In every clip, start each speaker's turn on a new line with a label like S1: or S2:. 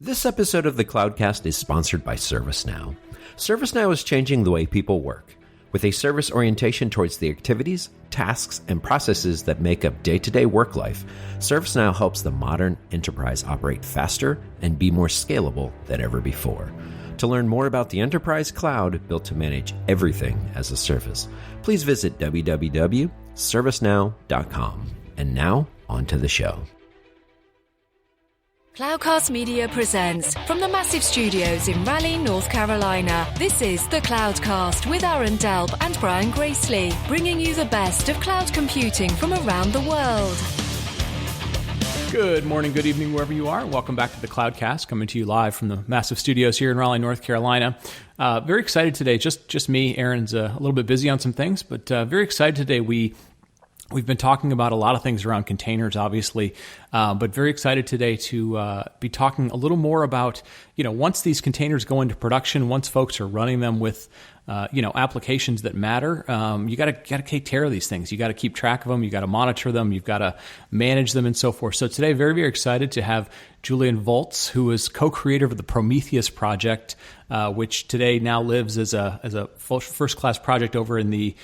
S1: This episode of the Cloudcast is sponsored by ServiceNow. ServiceNow is changing the way people work. With a service orientation towards the activities, tasks, and processes that make up day-to-day work life, ServiceNow helps the modern enterprise operate faster and be more scalable than ever before. To learn more about the enterprise cloud built to manage everything as a service, please visit www.servicenow.com. And now, on to the show.
S2: Cloudcast Media presents from the massive studios in Raleigh, North Carolina. This is the Cloudcast with Aaron Delp and Brian Gracely, bringing you the best of cloud computing from around the world.
S3: Good morning, good evening, wherever you are. Welcome back to the Cloudcast, coming to you live from the massive studios here in Raleigh, North Carolina. Very excited today. Just me. Aaron's a little bit busy on some things, but very excited today. We've been talking about a lot of things around containers, obviously, but very excited today to be talking a little more about, once these containers go into production, once folks are running them with, applications that matter, you got to take care of these things. You got to keep track of them. You got to monitor them. You've got to manage them and so forth. So today, very, very excited to have Julius Volz, who is co-creator of the Prometheus project, which today now lives as a first-class project over in the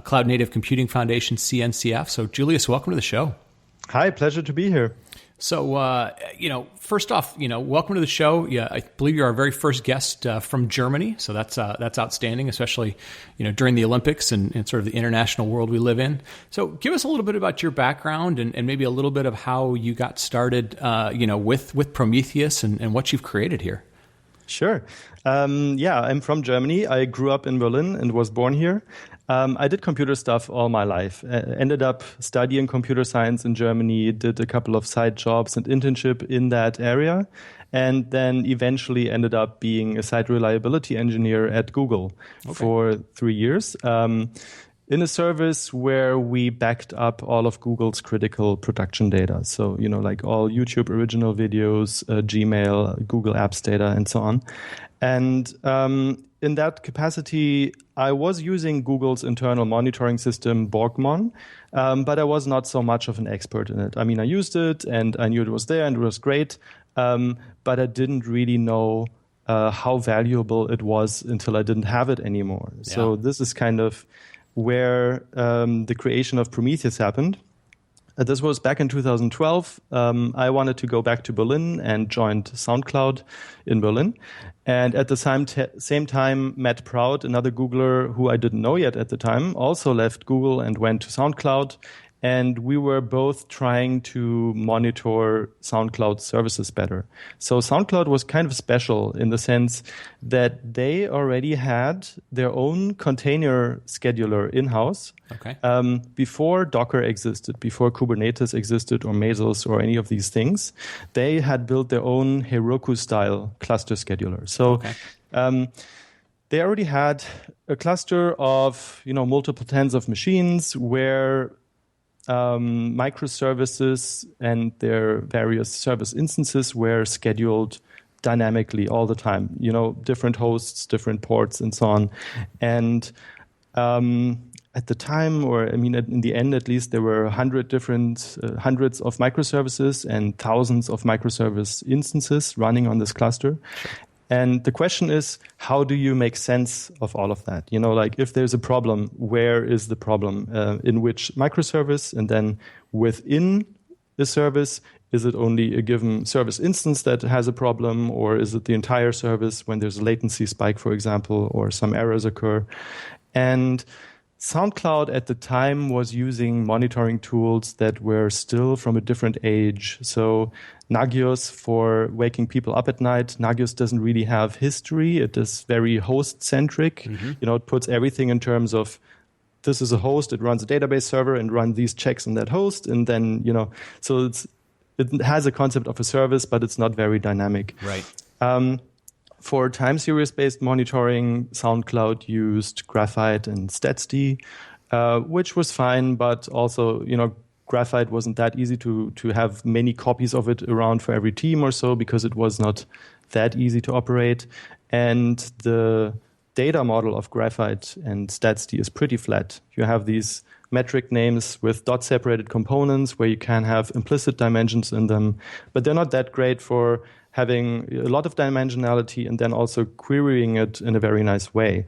S3: Cloud Native Computing Foundation, CNCF. So, Julius, welcome to the show.
S4: Hi, pleasure to be here.
S3: So, first off, welcome to the show. Yeah, I believe you're our very first guest from Germany. So that's outstanding, especially, during the Olympics and sort of the international world we live in. So give us a little bit about your background and maybe a little bit of how you got started, with Prometheus and what you've created here.
S4: Sure. I'm from Germany. I grew up in Berlin and was born here. I did computer stuff all my life. Ended up studying computer science in Germany, did a couple of side jobs and internship in that area, and then eventually ended up being a site reliability engineer at Google for 3 years. In a service where we backed up all of Google's critical production data. So, like all YouTube original videos, Gmail, Google Apps data, and so on. And in that capacity, I was using Google's internal monitoring system, Borgmon, but I was not so much of an expert in it. I mean, I used it and I knew it was there and it was great, but I didn't really know how valuable it was until I didn't have it anymore. Yeah. So this is kind of where the creation of Prometheus happened. This was back in 2012. I wanted to go back to Berlin and joined SoundCloud in Berlin. And at the same time, Matt Proud, another Googler who I didn't know yet at the time, also left Google and went to SoundCloud. And we were both trying to monitor SoundCloud services better. So SoundCloud was kind of special in the sense that they already had their own container scheduler in-house.
S3: Okay.
S4: Before Docker existed, before Kubernetes existed or Mesos or any of these things, they had built their own Heroku-style cluster scheduler. So they already had a cluster of multiple tens of machines where microservices and their various service instances were scheduled dynamically all the time, different hosts, different ports, and so on. And at the time, in the end, at least, there were hundreds of microservices and thousands of microservice instances running on this cluster. Sure. And the question is, how do you make sense of all of that? If there's a problem, where is the problem? In which microservice? And then within the service, is it only a given service instance that has a problem? Or is it the entire service when there's a latency spike, for example, or some errors occur? And SoundCloud at the time was using monitoring tools that were still from a different age. So Nagios for waking people up at night. Nagios doesn't really have history. It is very host-centric. Mm-hmm. It puts everything in terms of this is a host, it runs a database server and runs these checks on that host. And then, so it has a concept of a service, but it's not very dynamic.
S3: Right.
S4: For time series-based monitoring, SoundCloud used Graphite and StatsD, which was fine, but also, Graphite wasn't that easy to have many copies of it around for every team or so because it was not that easy to operate. And the data model of Graphite and StatsD is pretty flat. You have these metric names with dot-separated components where you can have implicit dimensions in them, but they're not that great for having a lot of dimensionality, and then also querying it in a very nice way.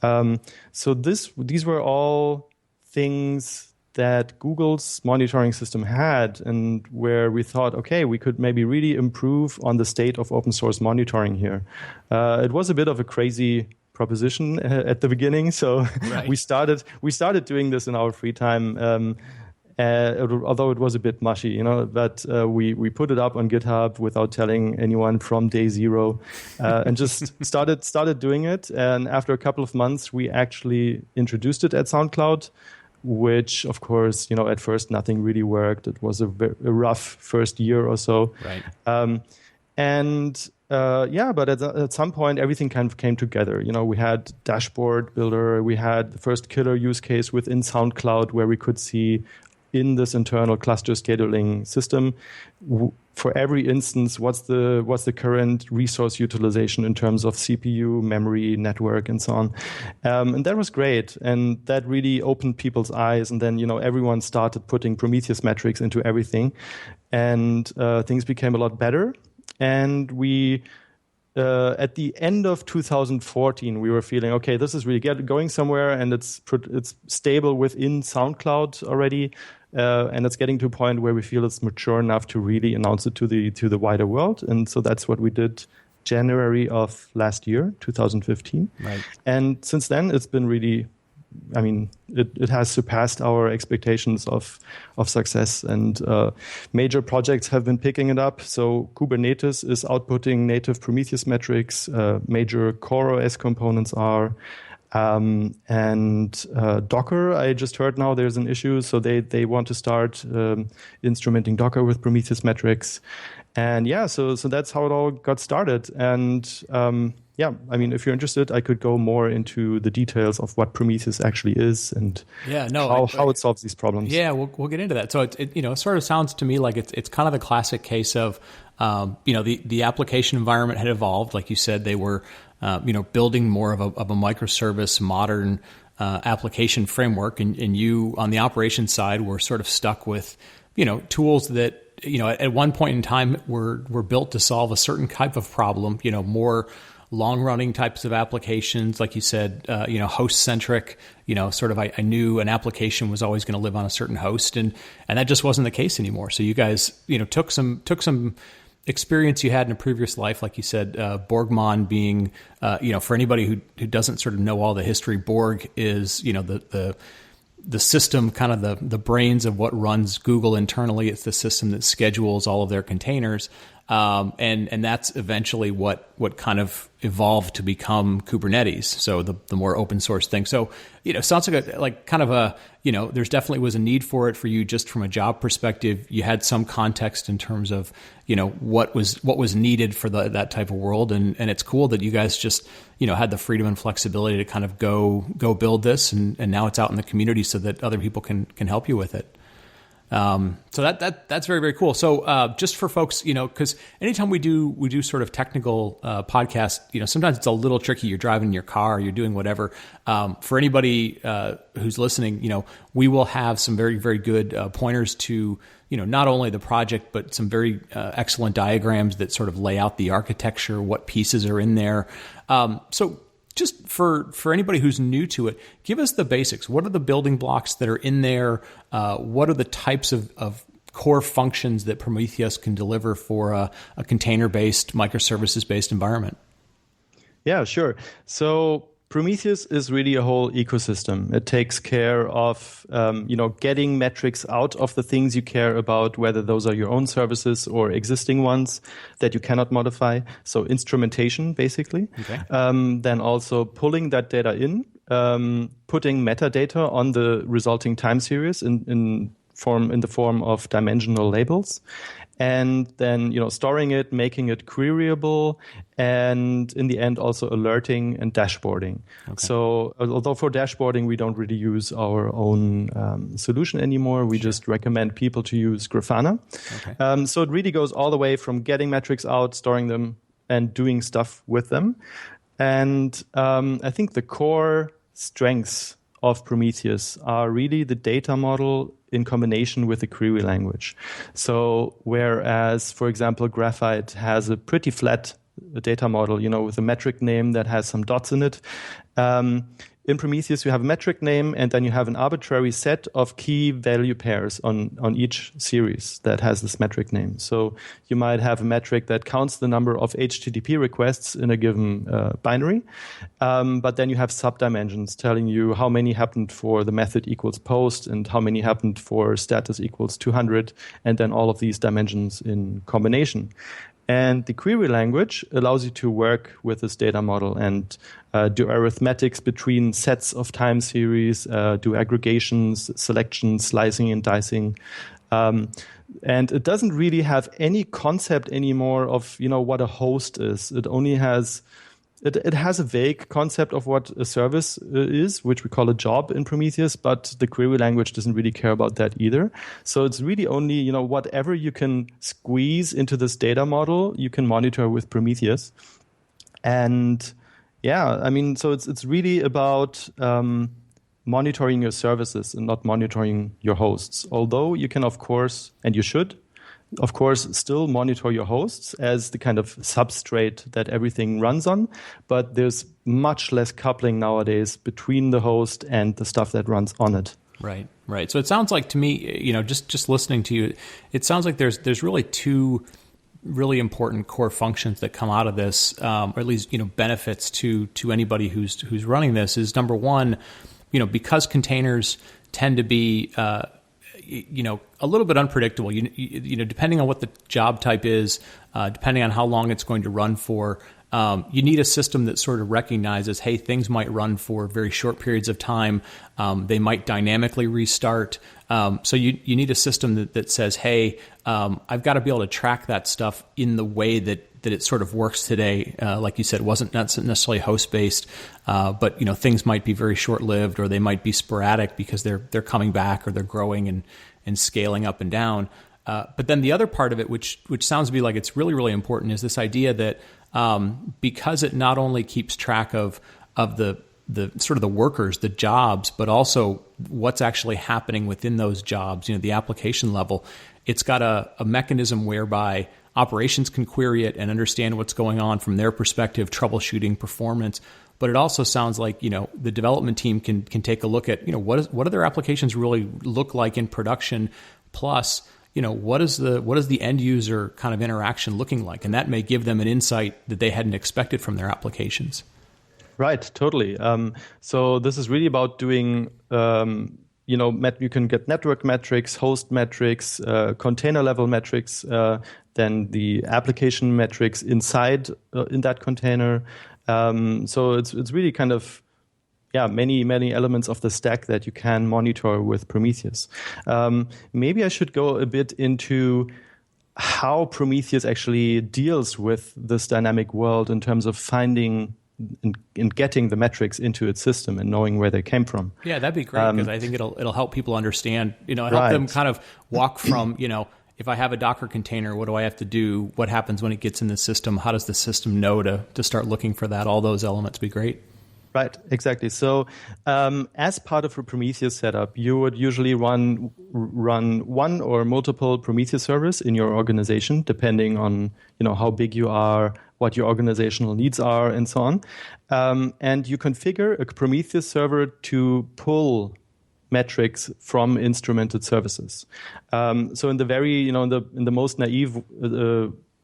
S4: So these were all things that Google's monitoring system had, and where we thought, okay, we could maybe really improve on the state of open source monitoring here. It was a bit of a crazy proposition at the beginning, so right. we started doing this in our free time. Although it was a bit mushy, but we put it up on GitHub without telling anyone from day zero, and just started doing it. And after a couple of months, we actually introduced it at SoundCloud, which, of course, at first nothing really worked. It was a rough first year or so.
S3: Right.
S4: But at some point, everything kind of came together. We had Dashboard Builder. We had the first killer use case within SoundCloud where we could see in this internal cluster scheduling system for every instance, what's the current resource utilization in terms of CPU, memory, network, and so on. And that was great. And that really opened people's eyes. And then, everyone started putting Prometheus metrics into everything. And things became a lot better. And we, at the end of 2014, we were feeling, okay, this is really going somewhere, and it's stable within SoundCloud already. And it's getting to a point where we feel it's mature enough to really announce it to the wider world. And so that's what we did January of last year, 2015.
S3: Right.
S4: And since then, it's been really, it has surpassed our expectations of success, and major projects have been picking it up. So Kubernetes is outputting native Prometheus metrics. Major CoreOS components are. And Docker, I just heard now there's an issue, so they want to start instrumenting Docker with Prometheus metrics. And so that's how it all got started. And if you're interested, I could go more into the details of what Prometheus actually is and how it solves these problems.
S3: Yeah, we'll get into that. So it sort of sounds to me like it's kind of the classic case of the application environment had evolved. Like you said, they were building more of a microservice, modern application framework, and you on the operations side were sort of stuck with tools that at one point in time were built to solve a certain type of problem. More long-running types of applications, like you said, host-centric. Sort of I knew an application was always going to live on a certain host, and that just wasn't the case anymore. So you guys took some experience you had in a previous life, like you said, Borgmon being, for anybody who doesn't sort of know all the history, Borg is, the system, kind of the brains of what runs Google internally. It's the system that schedules all of their containers. And that's eventually what kind of evolved to become Kubernetes. So the more open source thing. So, sounds like there's definitely was a need for it for you just from a job perspective. You had some context in terms of, what was needed for that type of world. And it's cool that you guys just, had the freedom and flexibility to kind of go build this. And now it's out in the community so that other people can help you with it. So that's very, very cool. So, just for folks, cause anytime we do sort of technical, podcasts, sometimes it's a little tricky. You're driving in your car, you're doing whatever. For anybody, who's listening, we will have some very, very good, pointers to, not only the project, but some very, excellent diagrams that sort of lay out the architecture, what pieces are in there. So just for anybody who's new to it, give us the basics. What are the building blocks that are in there? What are the types of core functions that Prometheus can deliver for a container-based, microservices-based environment?
S4: Yeah, sure. So Prometheus is really a whole ecosystem. It takes care of, getting metrics out of the things you care about, whether those are your own services or existing ones that you cannot modify. So instrumentation, basically. Okay. Then also pulling that data in, putting metadata on the resulting time series in the form of dimensional labels. And then, storing it, making it queryable, and in the end, also alerting and dashboarding. Okay. So, although for dashboarding, we don't really use our own solution anymore, we just recommend people to use Grafana. Okay. So it really goes all the way from getting metrics out, storing them, and doing stuff with them. And I think the core strengths of Prometheus are really the data model in combination with the query language. So whereas, for example, Graphite has a pretty flat data model, with a metric name that has some dots in it. In Prometheus, you have a metric name, and then you have an arbitrary set of key value pairs on each series that has this metric name. So you might have a metric that counts the number of HTTP requests in a given binary, but then you have subdimensions telling you how many happened for the method equals post and how many happened for status equals 200, and then all of these dimensions in combination. And the query language allows you to work with this data model and do arithmetics between sets of time series, do aggregations, selections, slicing and dicing. And it doesn't really have any concept anymore of, what a host is. It only has... It has a vague concept of what a service is, which we call a job in Prometheus, but the query language doesn't really care about that either. So it's really only, whatever you can squeeze into this data model, you can monitor with Prometheus. And so it's really about monitoring your services and not monitoring your hosts. Although you can, of course, and you should, of course, still monitor your hosts as the kind of substrate that everything runs on, but there's much less coupling nowadays between the host and the stuff that runs on it.
S3: Right. So it sounds like to me, just listening to you, it sounds like there's really two really important core functions that come out of this, or at least benefits to anybody who's running this. Is number one, because containers tend to be a little bit unpredictable. Depending on what the job type is, depending on how long it's going to run for, you need a system that sort of recognizes, hey, things might run for very short periods of time. They might dynamically restart. So you need a system that says, hey, I've got to be able to track that stuff in the way that it sort of works today. Like you said, it wasn't necessarily host-based, but things might be very short-lived, or they might be sporadic because they're coming back or they're growing and scaling up and down. But then the other part of it, which sounds to me like it's really, really important, is this idea that because it not only keeps track of the sort of the workers, the jobs, but also what's actually happening within those jobs, the application level, it's got a mechanism whereby operations can query it and understand what's going on from their perspective, troubleshooting performance. But it also sounds like, the development team can take a look at, what do their applications really look like in production? Plus, what is the end user kind of interaction looking like? And that may give them an insight that they hadn't expected from their applications.
S4: Right, totally. So this is really about doing, you can get network metrics, host metrics, container level metrics, then the application metrics inside in that container. So it's really kind of many elements of the stack that you can monitor with Prometheus. Maybe I should go a bit into how Prometheus actually deals with this dynamic world in terms of finding and getting the metrics into its system and knowing where they came from.
S3: Yeah, that'd be great, because I think it'll help people understand, help them kind of walk from, if I have a Docker container, what do I have to do? What happens when it gets in the system? How does the system know to start looking for that? All those elements would be great.
S4: Right, exactly. So as part of a Prometheus setup, you would usually run one or multiple Prometheus servers in your organization, depending on how big you are, what your organizational needs are, and so on. And you configure a Prometheus server to pull metrics from instrumented services. So in the very, in the most naive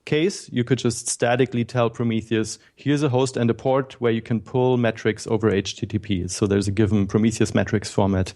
S4: case, you could just statically tell Prometheus, here's a host and a port where you can pull metrics over HTTP. So there's a given Prometheus metrics format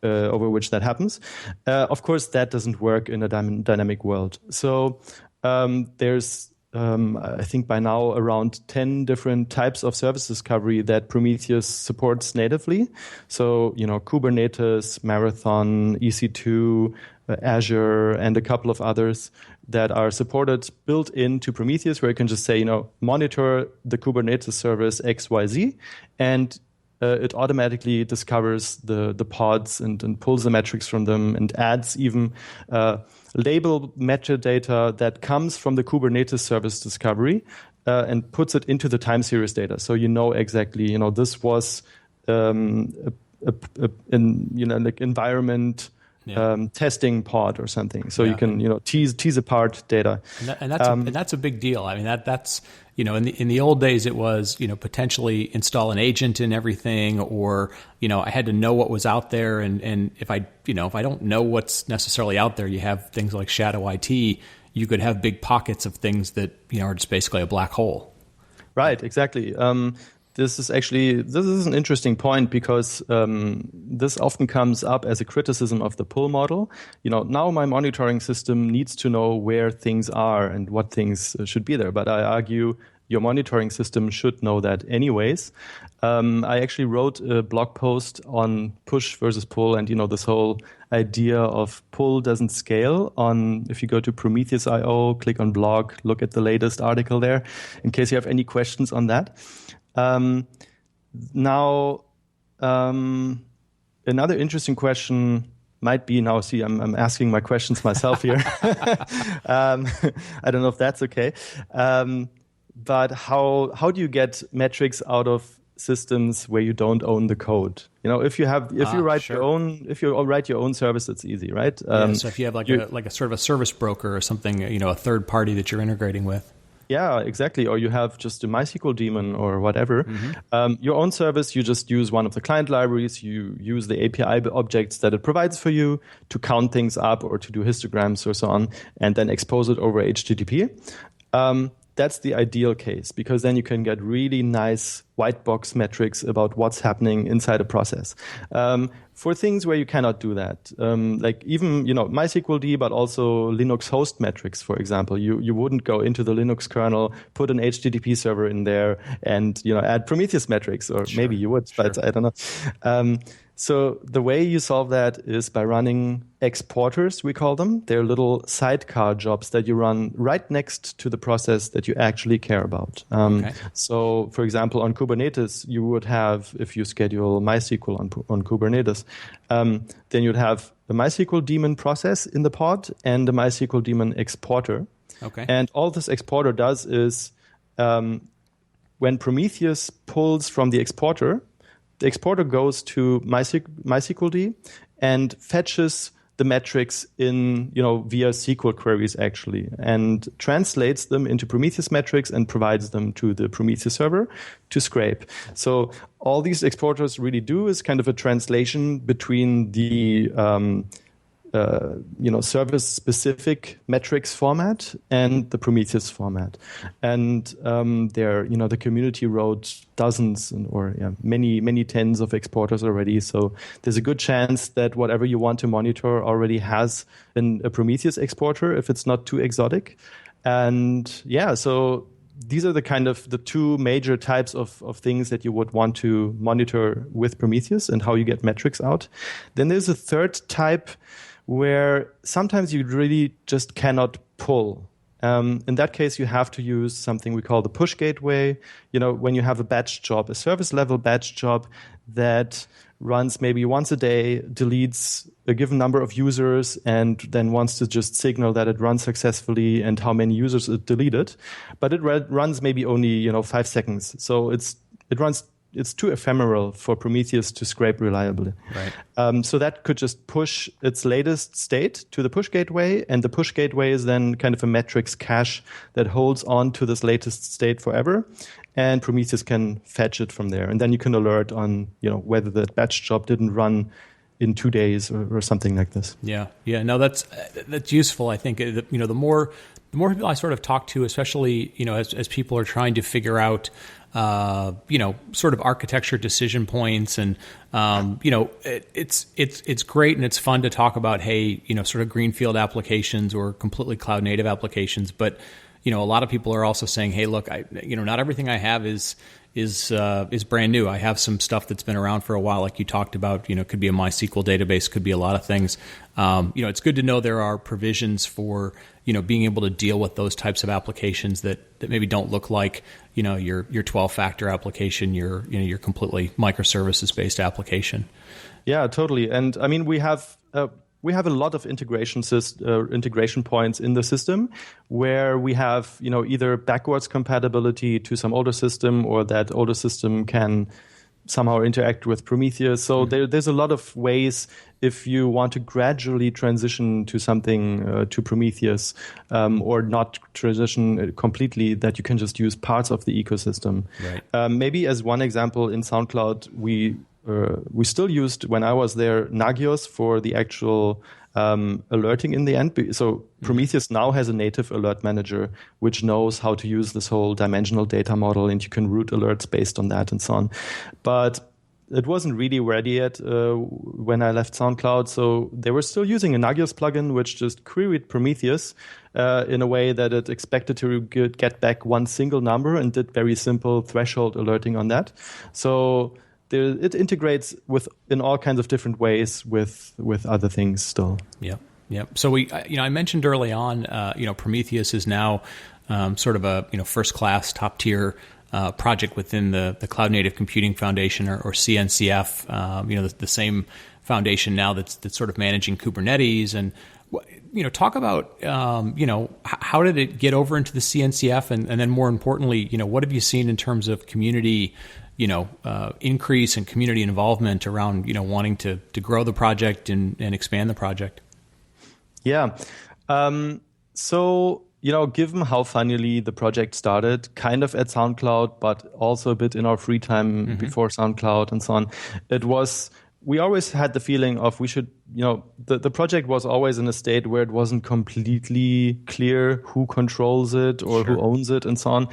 S4: over which that happens. Of course, that doesn't work in a dynamic world. So there's, I think by now, around 10 different types of service discovery that Prometheus supports natively. So, Kubernetes, Marathon, EC2, Azure, and a couple of others that are supported built into Prometheus, where you can just say, monitor the Kubernetes service XYZ, and it automatically discovers the pods and pulls the metrics from them and adds even label metadata that comes from the Kubernetes service discovery and puts it into the time series data. So exactly, this was an environment testing pod or something. So you can, tease apart data.
S3: And that's a big deal. I mean, that's, in the old days it was, potentially install an agent in everything, or, I had to know what was out there. And if I don't know what's necessarily out there, you have things like shadow IT, you could have big pockets of things that, are just basically a black hole.
S4: Right, exactly. This is an interesting point, because this often comes up as a criticism of the pull model. Now my monitoring system needs to know where things are and what things should be there. But I argue your monitoring system should know that anyways. I actually wrote a blog post on push versus pull, and this whole idea of pull doesn't scale. If you go to Prometheus.io, click on blog, look at the latest article there, in case you have any questions on that. Now, another interesting question might be, now see, I'm asking my questions myself here. I don't know if that's okay. But how do you get metrics out of systems where you don't own the code? If you write your own service, it's easy, right?
S3: So if you have like a sort of a service broker or something, a third party that you're integrating with.
S4: Yeah, exactly. Or you have just a MySQL daemon or whatever. Your own service, you just use one of the client libraries. You use the API objects that it provides for you to count things up or to do histograms or so on, and then expose it over HTTP. That's the ideal case, because then you can get really nice white box metrics about what's happening inside a process. For things where you cannot do that, like even MySQL, but also Linux host metrics, for example, you wouldn't go into the Linux kernel, put an HTTP server in there, and add Prometheus metrics, or maybe you would, but I don't know. So the way you solve that is by running exporters, we call them. They're little sidecar jobs that you run right next to the process that you actually care about. So, for example, on Kubernetes, you would have, if you schedule MySQL on Kubernetes, then you'd have a MySQL daemon process in the pod and a MySQL daemon exporter. And all this exporter does is, when Prometheus pulls from the exporter goes to MySQL and fetches the metrics in, via SQL queries actually, and translates them into Prometheus metrics and provides them to the Prometheus server to scrape. So all these exporters really do is kind of a translation between the service-specific metrics format and the Prometheus format. And the community wrote dozens many tens of exporters already. So there's a good chance that whatever you want to monitor already has a Prometheus exporter if it's not too exotic. And so these are the two major types of things that you would want to monitor with Prometheus and how you get metrics out. Then there's a third type where sometimes you really just cannot pull. In that case, you have to use something we call the push gateway. When you have a batch job, a service level batch job that runs maybe once a day, deletes a given number of users, and then wants to just signal that it runs successfully and how many users it deleted. But it runs maybe only 5 seconds. So it's too ephemeral for Prometheus to scrape reliably.
S3: Right.
S4: So that could just push its latest state to the push gateway, and the push gateway is then kind of a metrics cache that holds on to this latest state forever, and Prometheus can fetch it from there. And then you can alert on whether the batch job didn't run in 2 days or something like this.
S3: Yeah. No, that's useful. I think the more people I sort of talk to, especially as people are trying to figure out sort of architecture decision points, and it's great and it's fun to talk about, hey, sort of greenfield applications or completely cloud native applications, but a lot of people are also saying, hey, look, not everything I have is brand new. I have some stuff that's been around for a while, like you talked about. Could be a MySQL database, could be a lot of things. It's good to know there are provisions for being able to deal with those types of applications that maybe don't look like your 12-factor application, your completely microservices based application.
S4: Yeah, totally. And I mean, we have a lot of integration points in the system where we have either backwards compatibility to some older system, or that older system can somehow interact with Prometheus. So there's a lot of ways if you want to gradually transition to something to Prometheus, or not transition completely, that you can just use parts of the ecosystem.
S3: Right.
S4: Maybe as one example, in SoundCloud, we still used, when I was there, Nagios for the actual alerting in the end. So Prometheus now has a native alert manager which knows how to use this whole dimensional data model, and you can route alerts based on that and so on. But it wasn't really ready yet when I left SoundCloud. So they were still using a Nagios plugin which just queried Prometheus in a way that it expected to get back one single number and did very simple threshold alerting on that. So it integrates in all kinds of different ways with other things still.
S3: Yeah. So I mentioned early on, Prometheus is now sort of a first class, top tier project within the Cloud Native Computing Foundation, or CNCF. The same foundation now that's sort of managing Kubernetes. And talk about how did it get over into the CNCF, and then more importantly, what have you seen in terms of community increase and community involvement around, wanting to grow the project and expand the project?
S4: Yeah. So, given how funnily the project started, kind of at SoundCloud, but also a bit in our free time before SoundCloud and so on, we always had the feeling of we should, the project was always in a state where it wasn't completely clear who controls it or who owns it and so on.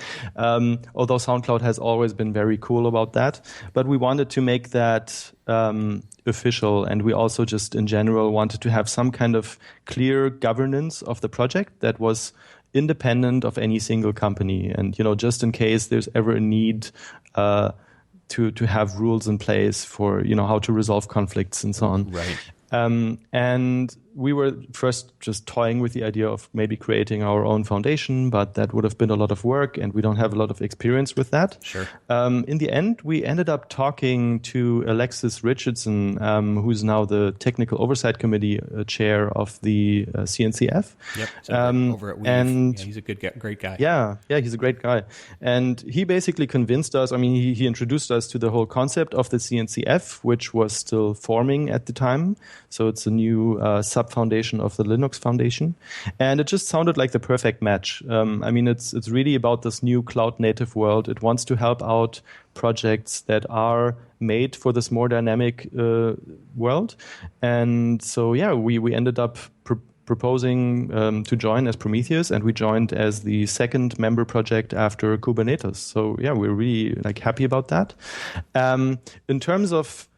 S4: Although SoundCloud has always been very cool about that. But we wanted to make that official. And we also just in general wanted to have some kind of clear governance of the project that was independent of any single company. And, just in case there's ever a need to have rules in place for how to resolve conflicts and so on.
S3: Right.
S4: And we were first just toying with the idea of maybe creating our own foundation, but that would have been a lot of work, and we don't have a lot of experience with that.
S3: Sure.
S4: In the end, we ended up talking to Alexis Richardson, who's now the Technical Oversight Committee chair of the CNCF.
S3: Yep. So over at Weave. And he's a great guy.
S4: Yeah, he's a great guy. And he basically convinced us, he introduced us to the whole concept of the CNCF, which was still forming at the time. So it's a new sub-foundation of the Linux Foundation. And it just sounded like the perfect match. It's really about this new cloud-native world. It wants to help out projects that are made for this more dynamic world. And so, we ended up proposing to join as Prometheus, and we joined as the second member project after Kubernetes. So, we're really happy about that. In terms of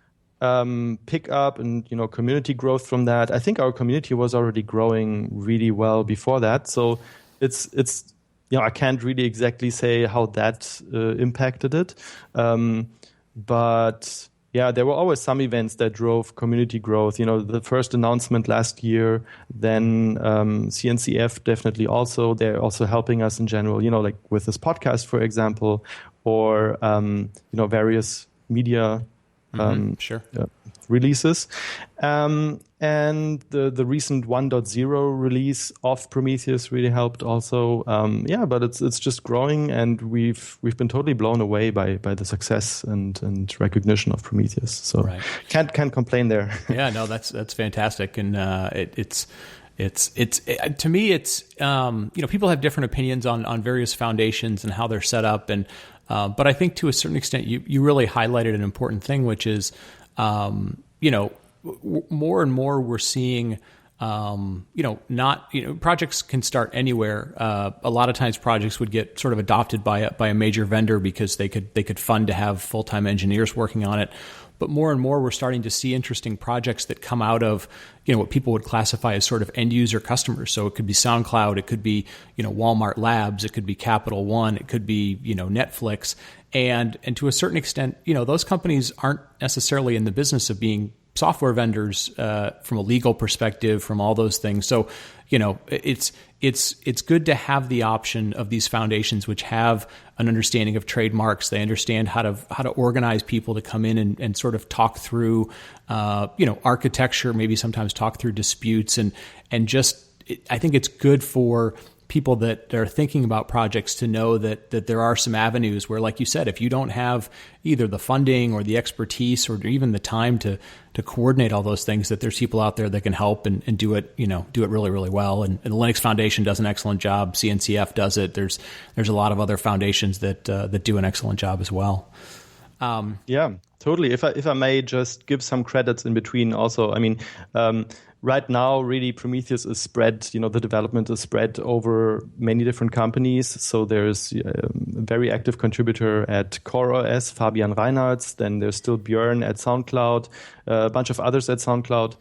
S4: pick up and community growth from that, I think our community was already growing really well before that. So it's I can't really exactly say how that impacted it, but there were always some events that drove community growth. The first announcement last year, then CNCF definitely also. They're also helping us in general. Like with this podcast, for example, or various media. Releases, and the recent 1.0 release of Prometheus really helped also. But it's just growing, and we've been totally blown away by the success and recognition of Prometheus. So can't complain there.
S3: Yeah, no, that's fantastic, and it's to me it's people have different opinions on various foundations and how they're set up, and but I think to a certain extent you really highlighted an important thing, which is more and more we're seeing projects can start anywhere. A lot of times projects would get sort of adopted by a major vendor because they could fund to have full-time engineers working on it. But more and more, we're starting to see interesting projects that come out of, what people would classify as sort of end user customers. So it could be SoundCloud, it could be, Walmart Labs, it could be Capital One, it could be, Netflix. And to a certain extent, those companies aren't necessarily in the business of being software vendors from a legal perspective, from all those things. So, it's good to have the option of these foundations which have an understanding of trademarks. They understand how to organize people to come in and sort of talk through, architecture, maybe sometimes talk through disputes, and just I think it's good for people that are thinking about projects to know that there are some avenues where, like you said, if you don't have either the funding or the expertise or even the time to coordinate all those things, that there's people out there that can help and do it, do it really, really well. And the Linux Foundation does an excellent job. CNCF does it. There's a lot of other foundations that do an excellent job as well.
S4: Yeah, totally. If I may just give some credits in between also, right now, really, Prometheus is spread, the development is spread over many different companies. So there's a very active contributor at CoreOS, Fabian Reinhardt. Then there's still Björn at SoundCloud, a bunch of others at SoundCloud.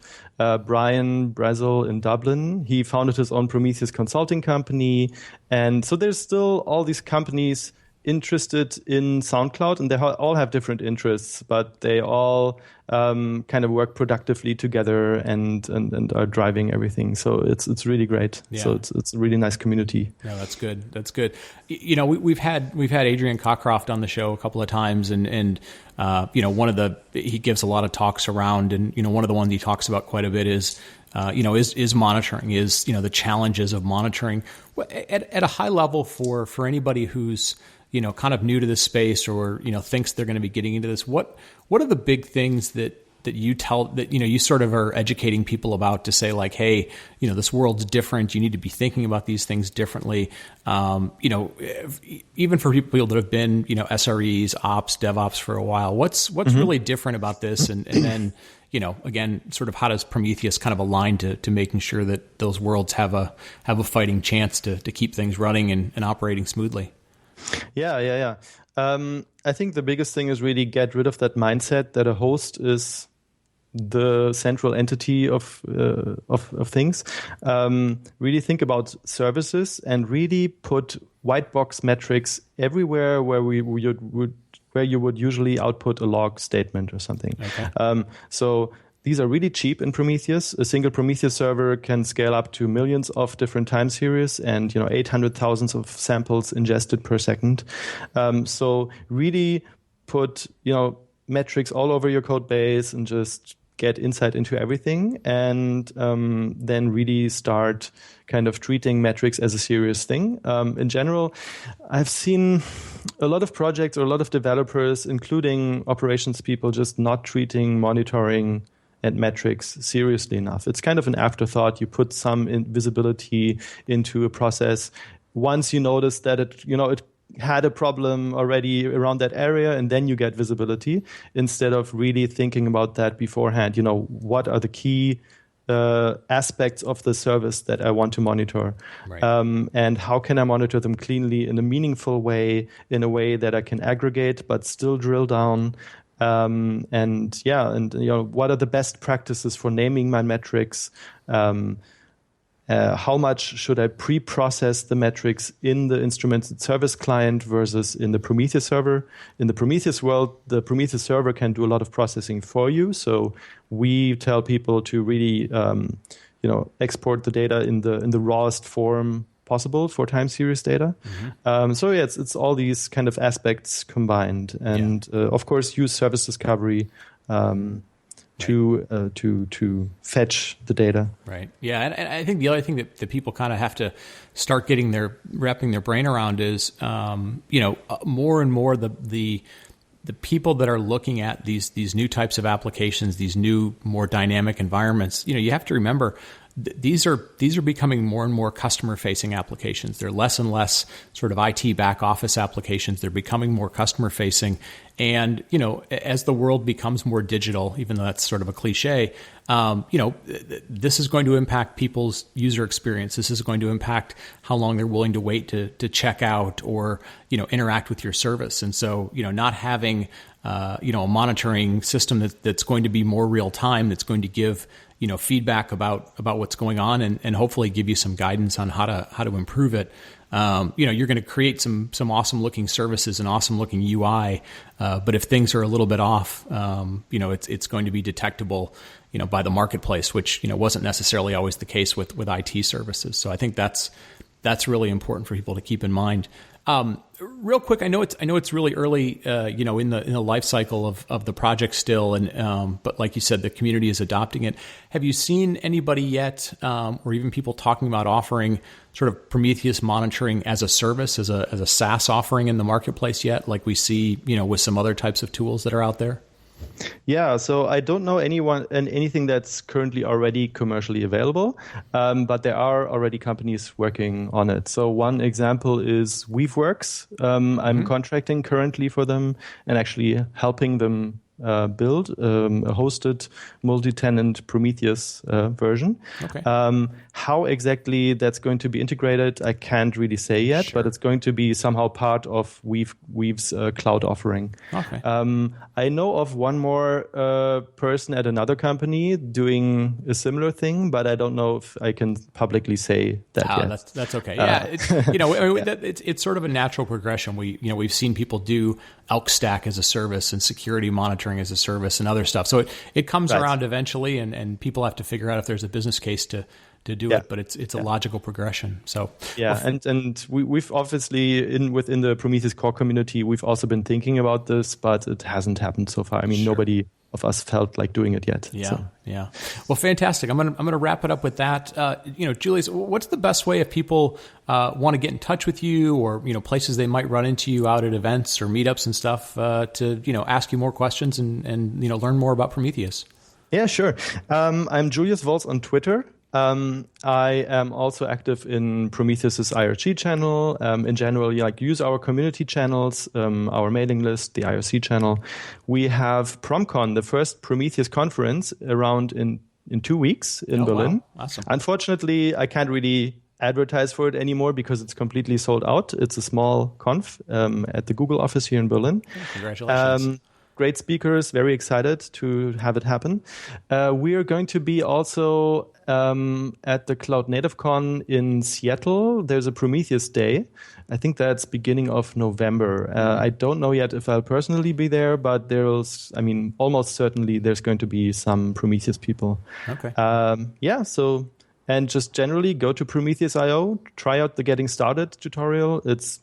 S4: Brian Brazel in Dublin, he founded his own Prometheus consulting company. And so there's still all these companies interested in SoundCloud, and they all have different interests, but they all kind of work productively together and are driving everything. So it's really great. Yeah. So it's a really nice community.
S3: Yeah, that's good. That's good. We've had Adrian Cockcroft on the show a couple of times, and he gives a lot of talks around, and one of the ones he talks about quite a bit is monitoring, is the challenges of monitoring at a high level for anybody who's kind of new to this space or thinks they're going to be getting into this. What are the big things that you you sort of are educating people about to say, like, hey, this world's different. You need to be thinking about these things differently. Even for people that have been SREs, ops, DevOps for a while. What's really different about this? And then again, sort of how does Prometheus kind of align to making sure that those worlds have a fighting chance to keep things running and operating smoothly?
S4: Yeah. I think the biggest thing is really get rid of that mindset that a host is the central entity of things. Really think about services and really put white box metrics everywhere where you would usually output a log statement or something. Okay. So these are really cheap in Prometheus. A single Prometheus server can scale up to millions of different time series and 800,000 of samples ingested per second. So really put metrics all over your code base and just get insight into everything, and then really start kind of treating metrics as a serious thing. In general, I've seen a lot of projects or a lot of developers, including operations people, just not treating monitoring and metrics seriously enough. It's kind of an afterthought. You put some visibility into a process. Once you notice that it had a problem already around that area, and then you get visibility instead of really thinking about that beforehand. What are the key aspects of the service that I want to monitor? Right. And how can I monitor them cleanly in a meaningful way, in a way that I can aggregate but still drill down? What are the best practices for naming my metrics? How much should I pre-process the metrics in the instrumented service client versus in the Prometheus server? In the Prometheus world, the Prometheus server can do a lot of processing for you. So we tell people to really, export the data in the rawest form possible for time series data. Mm-hmm. It's all these kind of aspects combined, and of course use service discovery to fetch the data. Right.
S3: Yeah, and I think the other thing that people kind of have to start wrapping their brain around is, more and more the people that are looking at these new types of applications, these new, more dynamic environments. You have to remember, these are becoming more and more customer-facing applications. They're less and less sort of IT back office applications. They're becoming more customer-facing. And, as the world becomes more digital, even though that's sort of a cliche, this is going to impact people's user experience. This is going to impact how long they're willing to wait to check out or, interact with your service. And so, not having, a monitoring system that's going to be more real time, that's going to give feedback about what's going on and hopefully give you some guidance on how to improve it. You're going to create some awesome looking services and awesome looking UI. But if things are a little bit off, it's going to be detectable, by the marketplace, which, wasn't necessarily always the case with IT services. So I think that's That's really important for people to keep in mind. Real quick, I know it's really early, in the life cycle of the project still, and but like you said, the community is adopting it. Have you seen anybody yet, or even people talking about offering sort of Prometheus monitoring as a service, as a SaaS offering in the marketplace yet, like we see, with some other types of tools that are out there?
S4: Yeah, so I don't know anything that's currently already commercially available, but there are already companies working on it. So one example is Weaveworks. I'm contracting currently for them and actually helping them build a hosted multi-tenant Prometheus version.
S3: Okay.
S4: How exactly that's going to be integrated, I can't really say yet,
S3: Sure.
S4: but it's going to be somehow part of Weave's cloud offering.
S3: Okay.
S4: I know of one more person at another company doing a similar thing, but I don't know if I can publicly say that yet.
S3: That's okay. Yeah, it's sort of a natural progression. We've seen people do Elk Stack as a service and security monitoring as a service and other stuff. So it comes around eventually, and people have to figure out if there's a business case to do it. But it's a logical progression. So
S4: and we've obviously within the Prometheus core community, we've also been thinking about this, but it hasn't happened so far. I mean, Nobody of us felt like doing it yet.
S3: Yeah. Well, fantastic. I'm gonna wrap it up with that. Julius, what's the best way if people want to get in touch with you, or places they might run into you out at events or meetups and stuff to ask you more questions and learn more about Prometheus?
S4: Yeah, sure. I'm Julius Volz on Twitter. I am also active in Prometheus' IRC channel. In general, use our community channels, our mailing list, the IRC channel. We have PromCon, the first Prometheus conference, around in 2 weeks in Berlin.
S3: Wow. Awesome.
S4: Unfortunately, I can't really advertise for it anymore because it's completely sold out. It's a small conf at the Google office here in Berlin.
S3: Congratulations.
S4: Great speakers, very excited to have it happen. We are going to be also at the Cloud Native Con in Seattle. There's a Prometheus Day. I think that's beginning of November. I don't know yet if I'll personally be there, but almost certainly there's going to be some Prometheus people.
S3: Okay.
S4: And just generally go to Prometheus.io, try out the Getting Started tutorial. It's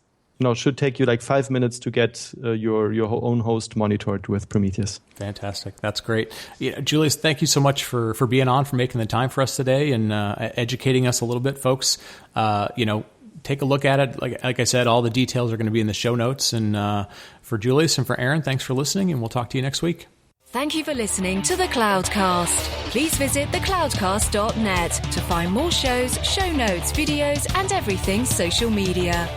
S4: should take you like 5 minutes to get your own host monitored with Prometheus.
S3: Fantastic. That's great. Julius, thank you so much for being on, for making the time for us today and educating us a little bit, folks. Take a look at it. Like I said, all the details are going to be in the show notes. And for Julius and for Aaron, thanks for listening, and we'll talk to you next week.
S2: Thank you for listening to the Cloudcast. Please visit thecloudcast.net to find more shows, show notes, videos, and everything social media.